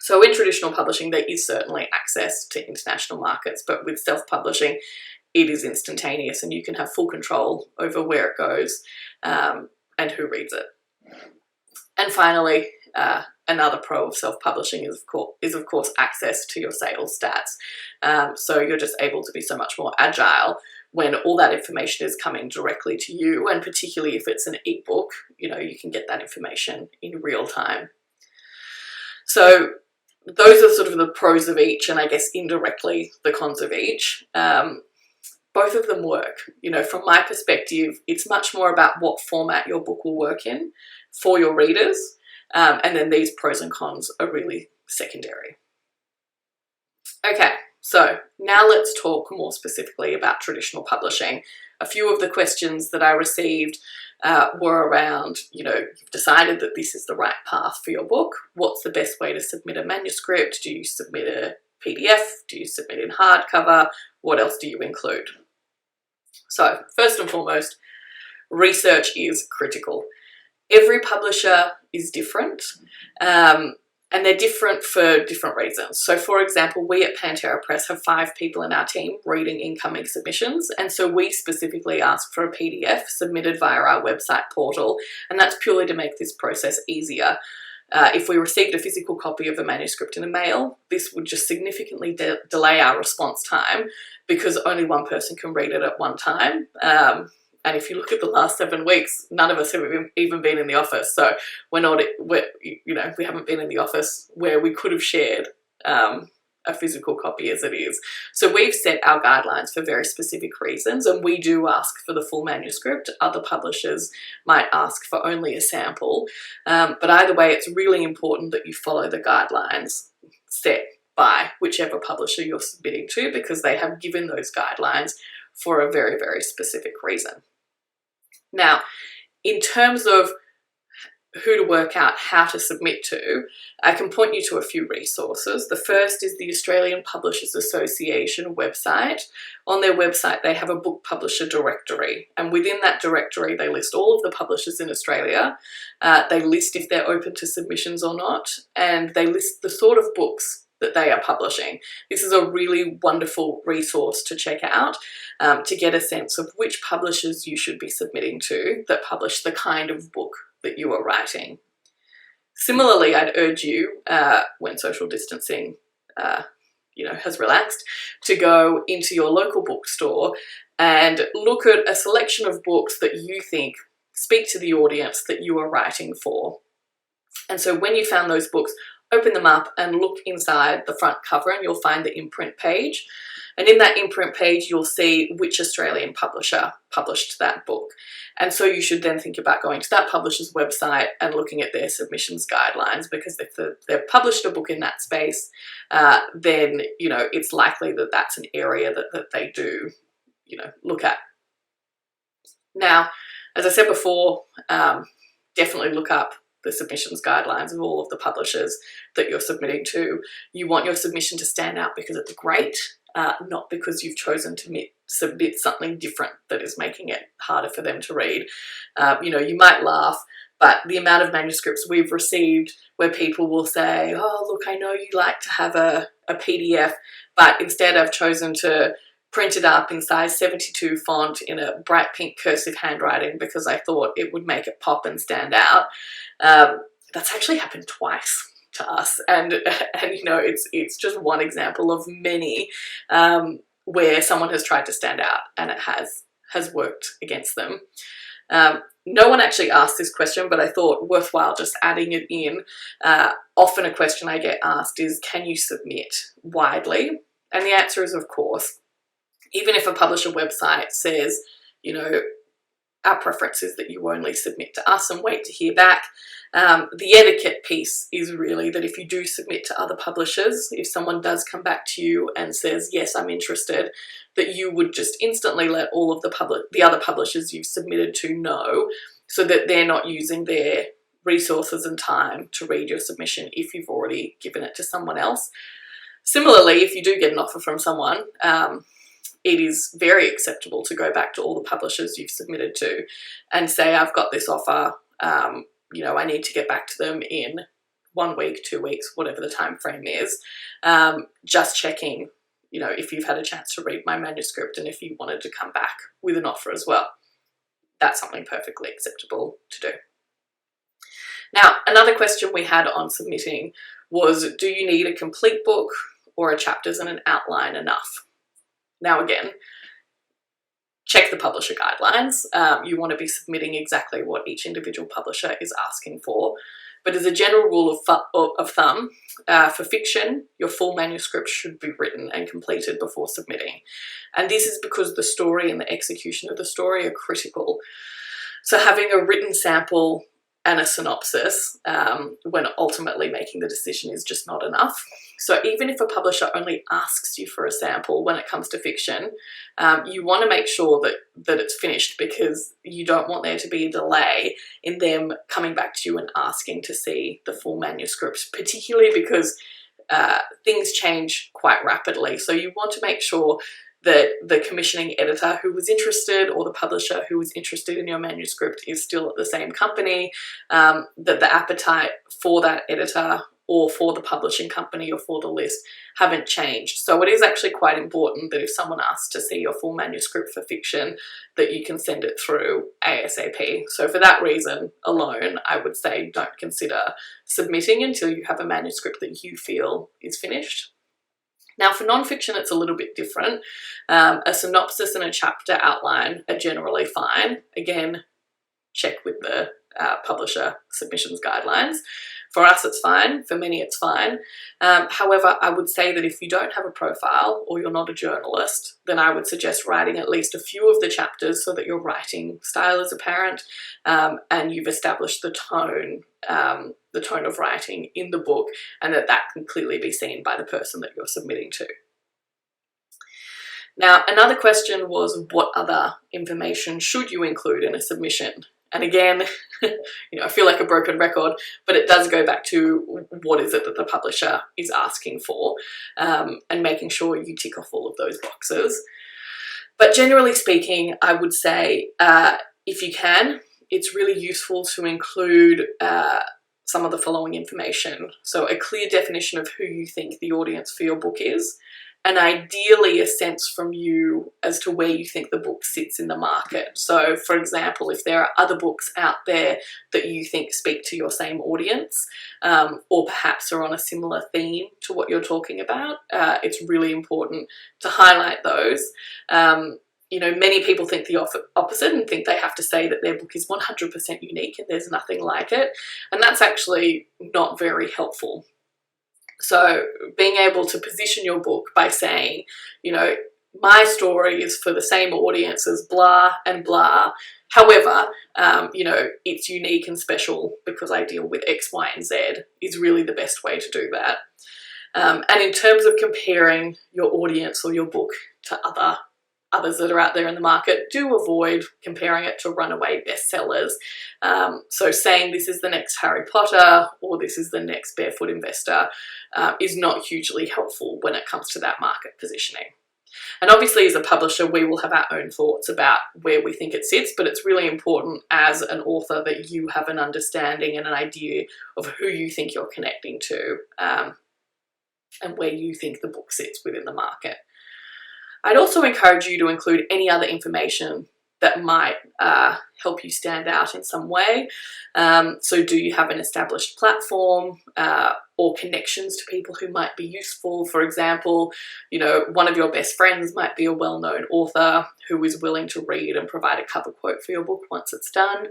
So in traditional publishing, there is certainly access to international markets, but with self-publishing, it is instantaneous and you can have full control over where it goes and who reads it. And finally, another pro of self-publishing is of course access to your sales stats. So you're just able to be so much more agile when all that information is coming directly to you, and particularly if it's an ebook, you know, you can get that information in real time. So those are sort of the pros of each, and I guess indirectly the cons of each. Both of them work. You know, from my perspective, it's much more about what format your book will work in for your readers, and then these pros and cons are really secondary. Okay, so now let's talk more specifically about traditional publishing. A few of the questions that I received were around, you know, you've decided that this is the right path for your book. What's the best way to submit a manuscript? Do you submit a PDF? Do you submit in hardcover? What else do you include? So first and foremost, research is critical. Every publisher is different, and they're different for different reasons. So for example, we at Pantera Press have 5 people in our team reading incoming submissions, and so we specifically ask for a PDF submitted via our website portal, and that's purely to make this process easier. If we received a physical copy of a manuscript in a mail, this would just significantly delay our response time because only one person can read it at one time. And if you look at the last 7 weeks, none of us have even been in the office. So we haven't been in the office where we could have shared a physical copy as it is. So we've set our guidelines for very specific reasons, and we do ask for the full manuscript. Other publishers might ask for only a sample. But either way, it's really important that you follow the guidelines set by whichever publisher you're submitting to, because they have given those guidelines for a very, very specific reason. Now, in terms of who to work out how to submit to, I can point you to a few resources. The first is the Australian Publishers Association website. On their website, they have a book publisher directory, and within that directory, they list all of the publishers in Australia. They list if they're open to submissions or not, and they list the sort of books that they are publishing. This is a really wonderful resource to check out to get a sense of which publishers you should be submitting to that publish the kind of book that you are writing. Similarly, I'd urge you, when social distancing has relaxed, to go into your local bookstore and look at a selection of books that you think speak to the audience that you are writing for. And so when you found those books, open them up and look inside the front cover, and you'll find the imprint page. And in that imprint page, you'll see which Australian publisher published that book. And so you should then think about going to that publisher's website and looking at their submissions guidelines, because if they've published a book in that space, then, you know, it's likely that that's an area that they do, look at. Now, as I said before, definitely look up the submissions guidelines of all of the publishers that you're submitting to. You want your submission to stand out because it's great, not because you've chosen to submit something different that is making it harder for them to read. You might laugh, but the amount of manuscripts we've received where people will say, oh, look, I know you like to have a PDF, but instead I've chosen to print it up in size 72 font in a bright pink cursive handwriting because I thought it would make it pop and stand out. That's actually happened twice to us, and it's just one example of many where someone has tried to stand out and it has worked against them. No one actually asked this question, but I thought worthwhile just adding it in. Often a question I get asked is, can you submit widely? And the answer is, of course. Even if a publisher website says, our preference is that you only submit to us and wait to hear back, the etiquette piece is really that if you do submit to other publishers, if someone does come back to you and says, yes, I'm interested, that you would just instantly let all of the other publishers you've submitted to know, so that they're not using their resources and time to read your submission if you've already given it to someone else. Similarly, if you do get an offer from someone, it is very acceptable to go back to all the publishers you've submitted to and say, I've got this offer, I need to get back to them in 1 week, 2 weeks, whatever the time frame is, just checking, you know, if you've had a chance to read my manuscript and if you wanted to come back with an offer as well. That's something perfectly acceptable to do. Now, another question we had on submitting was, do you need a complete book or are chapters and an outline enough? Now again, check the publisher guidelines. You want to be submitting exactly what each individual publisher is asking for. But as a general rule of thumb, for fiction, your full manuscript should be written and completed before submitting. And this is because the story and the execution of the story are critical. So having a written sample and a synopsis when ultimately making the decision is just not enough. So even if a publisher only asks you for a sample when it comes to fiction, you want to make sure that it's finished, because you don't want there to be a delay in them coming back to you and asking to see the full manuscript, particularly because things change quite rapidly. So you want to make sure that the commissioning editor who was interested, or the publisher who was interested in your manuscript, is still at the same company, that the appetite for that editor or for the publishing company or for the list haven't changed. So it is actually quite important that if someone asks to see your full manuscript for fiction, that you can send it through ASAP. So for that reason alone, I would say don't consider submitting until you have a manuscript that you feel is finished. Now for non-fiction, it's a little bit different. A synopsis and a chapter outline are generally fine. Again, check with the publisher submissions guidelines. For us, it's fine. For many, it's fine. However, I would say that if you don't have a profile or you're not a journalist, then I would suggest writing at least a few of the chapters so that your writing style is apparent, and you've established the tone of writing in the book, and that can clearly be seen by the person that you're submitting to. Now, another question was, what other information should you include in a submission? And again, I feel like a broken record, but it does go back to what is it that the publisher is asking for, and making sure you tick off all of those boxes. But generally speaking, I would say if you can, it's really useful to include some of the following information. So a clear definition of who you think the audience for your book is, and ideally a sense from you as to where you think the book sits in the market. So for example, if there are other books out there that you think speak to your same audience, or perhaps are on a similar theme to what you're talking about, it's really important to highlight those. Many people think the opposite and think they have to say that their book is 100% unique and there's nothing like it. And that's actually not very helpful. So being able to position your book by saying, my story is for the same audience as blah and blah. However, it's unique and special because I deal with X, Y, and Z is really the best way to do that. And in terms of comparing your audience or your book to others that are out there in the market, do avoid comparing it to runaway bestsellers. So saying this is the next Harry Potter or this is the next Barefoot Investor is not hugely helpful when it comes to that market positioning. And obviously as a publisher, we will have our own thoughts about where we think it sits, but it's really important as an author that you have an understanding and an idea of who you think you're connecting to, and where you think the book sits within the market. I'd also encourage you to include any other information that might help you stand out in some way. So do you have an established platform or connections to people who might be useful? For example, one of your best friends might be a well-known author who is willing to read and provide a cover quote for your book once it's done.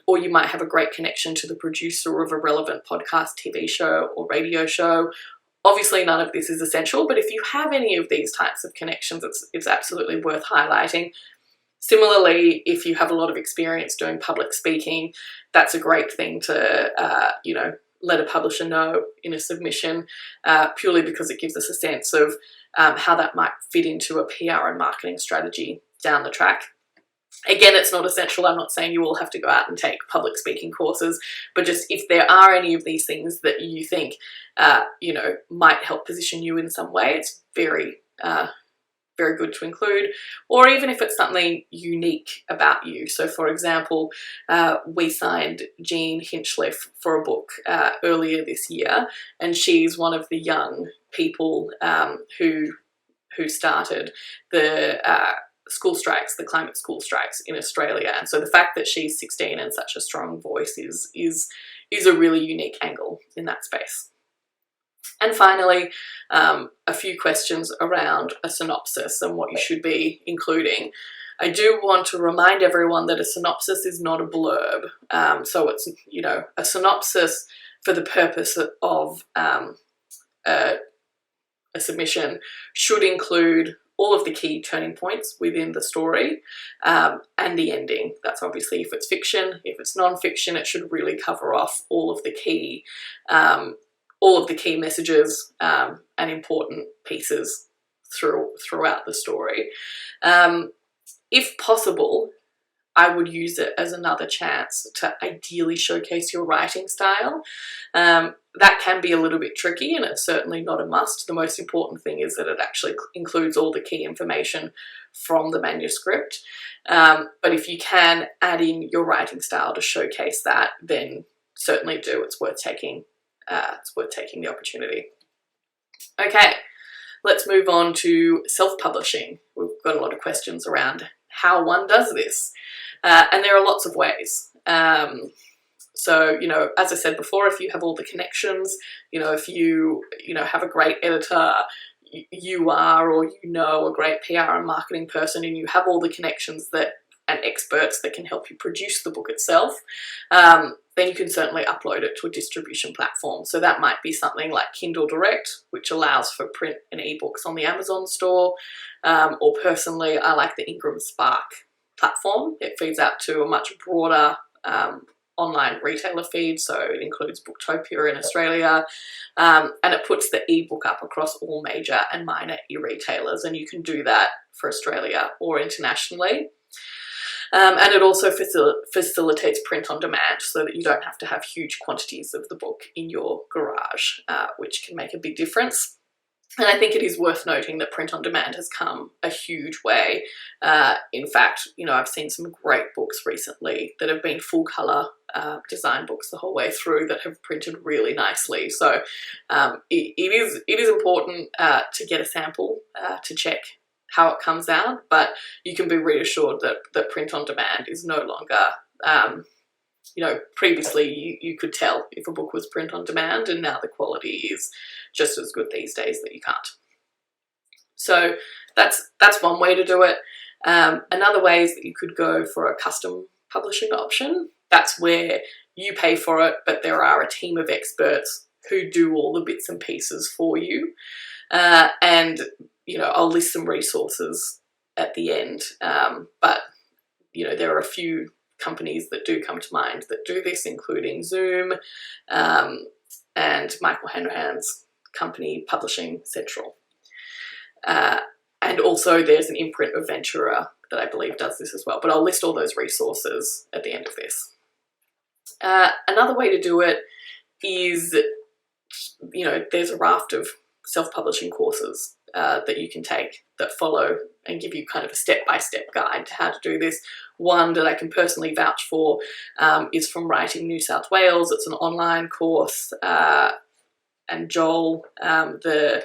Or you might have a great connection to the producer of a relevant podcast, TV show, or radio show. Obviously, none of this is essential, but if you have any of these types of connections, it's absolutely worth highlighting. Similarly, if you have a lot of experience doing public speaking, that's a great thing to, let a publisher know in a submission, purely because it gives us a sense of how that might fit into a PR and marketing strategy down the track. Again, it's not essential. I'm not saying you all have to go out and take public speaking courses, but just if there are any of these things that you think, might help position you in some way, it's very very good to include, or even if it's something unique about you. So for example, we signed Jean Hinchliffe for a book earlier this year, and she's one of the young people who started the school strikes, the climate school strikes in Australia. And so the fact that she's 16 and such a strong voice is a really unique angle in that space. And finally, a few questions around a synopsis and what you should be including. I do want to remind everyone that a synopsis is not a blurb. So it's, you know, a synopsis for the purpose of a submission should include all of the key turning points within the story and the ending. That's obviously if it's fiction. If it's non-fiction, it should really cover off all of the key messages and important pieces throughout the story. If possible, I would use it as another chance to ideally showcase your writing style. That can be a little bit tricky, and it's certainly not a must. The most important thing is that it actually includes all the key information from the manuscript. But if you can add in your writing style to showcase that, then certainly do. It's worth taking the opportunity. Okay, let's move on to self-publishing. We've got a lot of questions around how one does this, and there are lots of ways. So, you know, as I said before, if you have all the connections, you know, if you have a great editor, you are, or you know, a great PR and marketing person, and you have all the connections and experts that can help you produce the book itself, then you can certainly upload it to a distribution platform. So that might be something like Kindle Direct, which allows for print and ebooks on the Amazon store, or personally, I like the Ingram Spark platform. It feeds out to a much broader online retailer feed, so it includes Booktopia in Australia, and it puts the ebook up across all major and minor e-retailers, and you can do that for Australia or internationally. And it also facilitates print on demand, so that you don't have to have huge quantities of the book in your garage, which can make a big difference. And I think it is worth noting that print on demand has come a huge way. In fact, you know, I've seen some great books recently that have been full colour design books the whole way through that have printed really nicely. So it is important to get a sample to check how it comes out, but you can be reassured that print on demand is no longer, you know, previously you could tell if a book was print on demand, and now the quality is just as good these days that you can't. So that's one way to do it. Another way is that you could go for a custom publishing option. That's where you pay for it, but there are a team of experts who do all the bits and pieces for you. And, you know, I'll list some resources at the end, but, you know, there are a few companies that do come to mind that do this, including Zoom and Michael Hanrahan's company, Publishing Central. And also there's an imprint of Ventura that I believe does this as well, but I'll list all those resources at the end of this. Another way to do it is, you know, there's a raft of self-publishing courses that you can take that follow and give you kind of a step-by-step guide to how to do this. One that I can personally vouch for is from Writing New South Wales. It's an online course, and Joel, the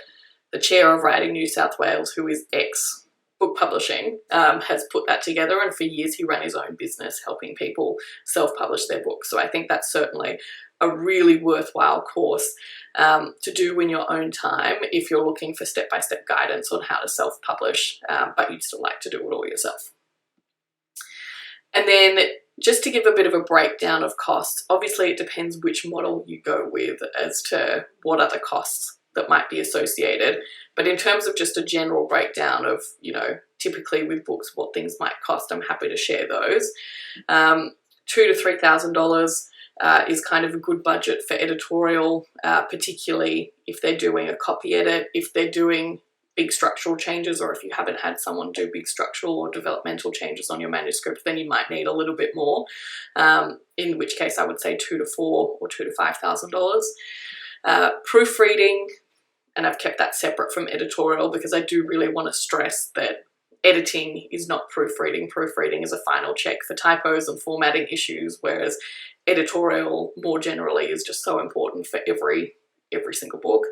chair of Writing New South Wales, who is ex-book publishing, has put that together, and for years he ran his own business helping people self-publish their books. So I think that's certainly a really worthwhile course to do in your own time if you're looking for step-by-step guidance on how to self-publish, but you'd still like to do it all yourself. And then just to give a bit of a breakdown of costs, obviously it depends which model you go with as to what other costs that might be associated. But in terms of just a general breakdown of, you know, typically with books, what things might cost, I'm happy to share those. $2,000 to $3,000 is kind of a good budget for editorial, particularly if they're doing a copy edit, if they're doing big structural changes, or if you haven't had someone do big structural or developmental changes on your manuscript, then you might need a little bit more, in which case I would say $2,000 to $4,000 or $2,000 to $5,000. Proofreading and I've kept that separate from editorial because I do really want to stress that editing is not proofreading. Proofreading is a final check for typos and formatting issues, whereas editorial more generally is just so important for every single book.